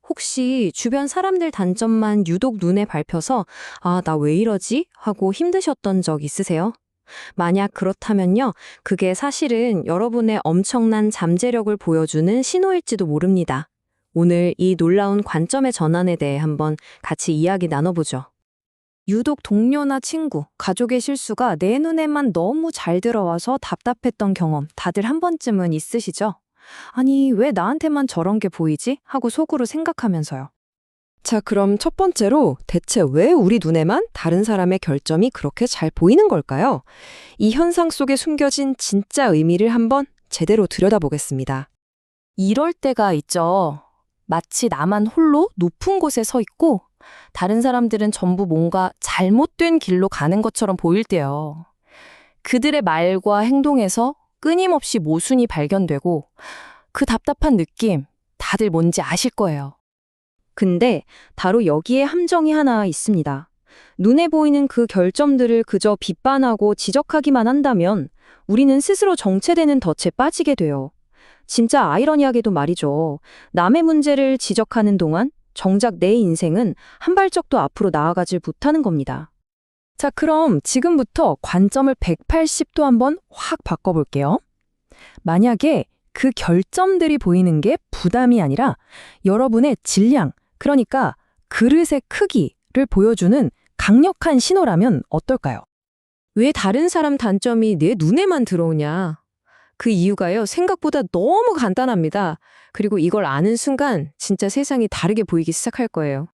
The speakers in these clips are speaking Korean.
혹시 주변 사람들 단점만 유독 눈에 밟혀서 아, 나 왜 이러지? 하고 힘드셨던 적 있으세요? 만약 그렇다면요, 그게 사실은 여러분의 엄청난 잠재력을 보여주는 신호일지도 모릅니다. 오늘 이 놀라운 관점의 전환에 대해 한번 같이 이야기 나눠보죠. 유독 동료나 친구, 가족의 실수가 내 눈에만 너무 잘 들어와서 답답했던 경험 다들 한 번쯤은 있으시죠? 아니, 왜 나한테만 저런 게 보이지? 하고 속으로 생각하면서요. 자, 그럼 첫 번째로 대체 왜 우리 눈에만 다른 사람의 결점이 그렇게 잘 보이는 걸까요? 이 현상 속에 숨겨진 진짜 의미를 한번 제대로 들여다보겠습니다. 이럴 때가 있죠. 마치 나만 홀로 높은 곳에 서 있고 다른 사람들은 전부 뭔가 잘못된 길로 가는 것처럼 보일 때요. 그들의 말과 행동에서 끊임없이 모순이 발견되고 그 답답한 느낌 다들 뭔지 아실 거예요. 근데 바로 여기에 함정이 하나 있습니다. 눈에 보이는 그 결점들을 그저 비판하고 지적하기만 한다면 우리는 스스로 정체되는 덫에 빠지게 돼요. 진짜 아이러니하게도 말이죠. 남의 문제를 지적하는 동안 정작 내 인생은 한 발짝도 앞으로 나아가질 못하는 겁니다. 자, 그럼 지금부터 관점을 180도 한번 확 바꿔볼게요. 만약에 그 결점들이 보이는 게 부담이 아니라 여러분의 질량, 그러니까 그릇의 크기를 보여주는 강력한 신호라면 어떨까요? 왜 다른 사람 단점이 내 눈에만 들어오냐? 그 이유가요, 생각보다 너무 간단합니다. 그리고 이걸 아는 순간 진짜 세상이 다르게 보이기 시작할 거예요.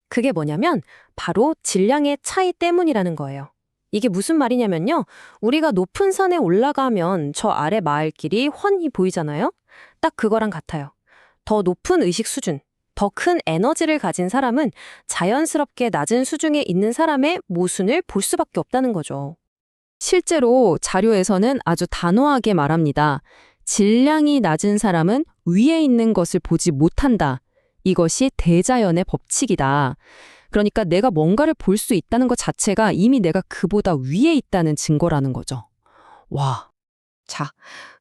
그게 뭐냐면 바로 질량의 차이 때문이라는 거예요. 이게 무슨 말이냐면요. 우리가 높은 산에 올라가면 저 아래 마을길이 훤히 보이잖아요. 딱 그거랑 같아요. 더 높은 의식 수준, 더 큰 에너지를 가진 사람은 자연스럽게 낮은 수준에 있는 사람의 모순을 볼 수밖에 없다는 거죠. 실제로 자료에서는 아주 단호하게 말합니다. 질량이 낮은 사람은 위에 있는 것을 보지 못한다. 이것이 대자연의 법칙이다. 그러니까 내가 뭔가를 볼 수 있다는 것 자체가 이미 내가 그보다 위에 있다는 증거라는 거죠. 와. 자,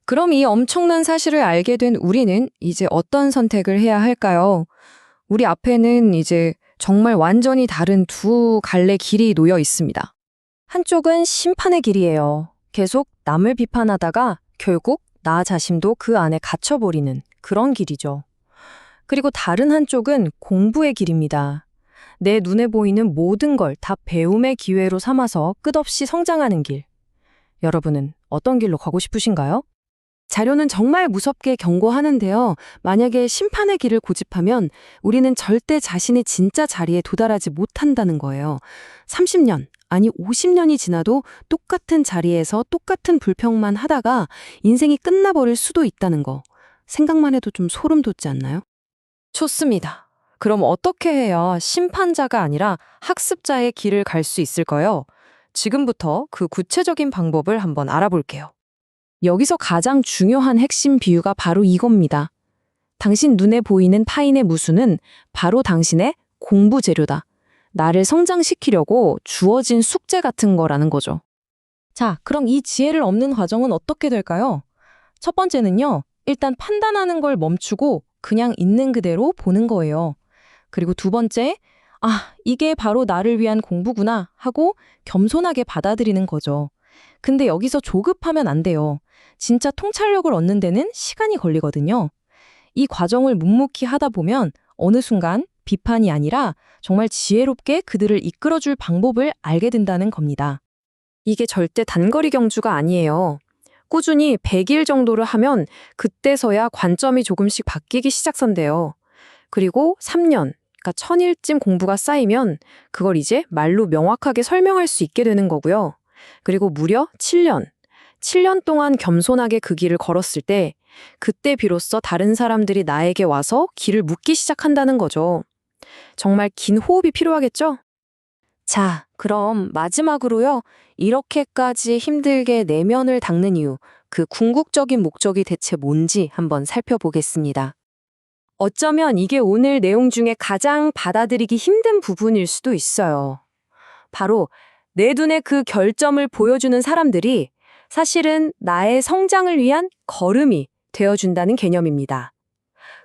그럼 이 엄청난 사실을 알게 된 우리는 이제 어떤 선택을 해야 할까요? 우리 앞에는 이제 정말 완전히 다른 두 갈래 길이 놓여 있습니다. 한쪽은 심판의 길이에요. 계속 남을 비판하다가 결국 나 자신도 그 안에 갇혀버리는 그런 길이죠. 그리고 다른 한쪽은 공부의 길입니다. 내 눈에 보이는 모든 걸 다 배움의 기회로 삼아서 끝없이 성장하는 길. 여러분은 어떤 길로 가고 싶으신가요? 자료는 정말 무섭게 경고하는데요. 만약에 심판의 길을 고집하면 우리는 절대 자신의 진짜 자리에 도달하지 못한다는 거예요. 30년, 아니 50년이 지나도 똑같은 자리에서 똑같은 불평만 하다가 인생이 끝나버릴 수도 있다는 거. 생각만 해도 좀 소름 돋지 않나요? 좋습니다. 그럼 어떻게 해야 심판자가 아니라 학습자의 길을 갈 수 있을까요? 지금부터 그 구체적인 방법을 한번 알아볼게요. 여기서 가장 중요한 핵심 비유가 바로 이겁니다. 당신 눈에 보이는 파인의 무수는 바로 당신의 공부 재료다. 나를 성장시키려고 주어진 숙제 같은 거라는 거죠. 자, 그럼 이 지혜를 얻는 과정은 어떻게 될까요? 첫 번째는요, 일단 판단하는 걸 멈추고 그냥 있는 그대로 보는 거예요. 그리고 두 번째, 아, 이게 바로 나를 위한 공부구나 하고 겸손하게 받아들이는 거죠. 근데 여기서 조급하면 안 돼요. 진짜 통찰력을 얻는 데는 시간이 걸리거든요. 이 과정을 묵묵히 하다 보면 어느 순간 비판이 아니라 정말 지혜롭게 그들을 이끌어줄 방법을 알게 된다는 겁니다. 이게 절대 단거리 경주가 아니에요. 꾸준히 100일 정도를 하면 그때서야 관점이 조금씩 바뀌기 시작선대요. 그리고 3년, 그러니까 1000일쯤 공부가 쌓이면 그걸 이제 말로 명확하게 설명할 수 있게 되는 거고요. 그리고 무려 7년 동안 겸손하게 그 길을 걸었을 때 그때 비로소 다른 사람들이 나에게 와서 길을 묻기 시작한다는 거죠. 정말 긴 호흡이 필요하겠죠? 자, 그럼 마지막으로요. 이렇게까지 힘들게 내면을 닦는 이유, 그 궁극적인 목적이 대체 뭔지 한번 살펴보겠습니다. 어쩌면 이게 오늘 내용 중에 가장 받아들이기 힘든 부분일 수도 있어요. 바로 내 눈에 그 결점을 보여주는 사람들이 사실은 나의 성장을 위한 걸음이 되어준다는 개념입니다.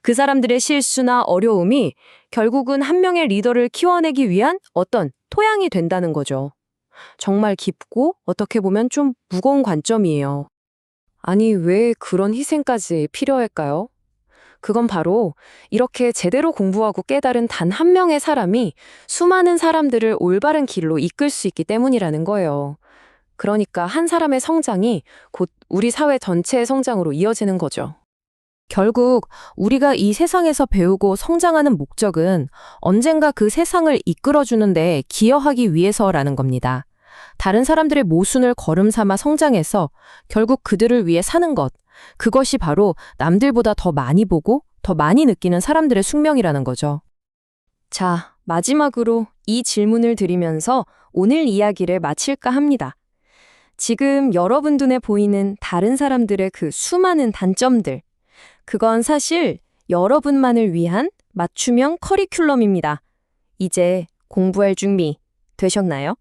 그 사람들의 실수나 어려움이 결국은 한 명의 리더를 키워내기 위한 어떤 토양이 된다는 거죠. 정말 깊고 어떻게 보면 좀 무거운 관점이에요. 아니, 왜 그런 희생까지 필요할까요? 그건 바로 이렇게 제대로 공부하고 깨달은 단 한 명의 사람이 수많은 사람들을 올바른 길로 이끌 수 있기 때문이라는 거예요. 그러니까 한 사람의 성장이 곧 우리 사회 전체의 성장으로 이어지는 거죠. 결국 우리가 이 세상에서 배우고 성장하는 목적은 언젠가 그 세상을 이끌어주는데 기여하기 위해서라는 겁니다. 다른 사람들의 모순을 걸음 삼아 성장해서 결국 그들을 위해 사는 것, 그것이 바로 남들보다 더 많이 보고 더 많이 느끼는 사람들의 숙명이라는 거죠. 자, 마지막으로 이 질문을 드리면서 오늘 이야기를 마칠까 합니다. 지금 여러분 눈에 보이는 다른 사람들의 그 수많은 단점들, 그건 사실 여러분만을 위한 맞춤형 커리큘럼입니다. 이제 공부할 준비 되셨나요?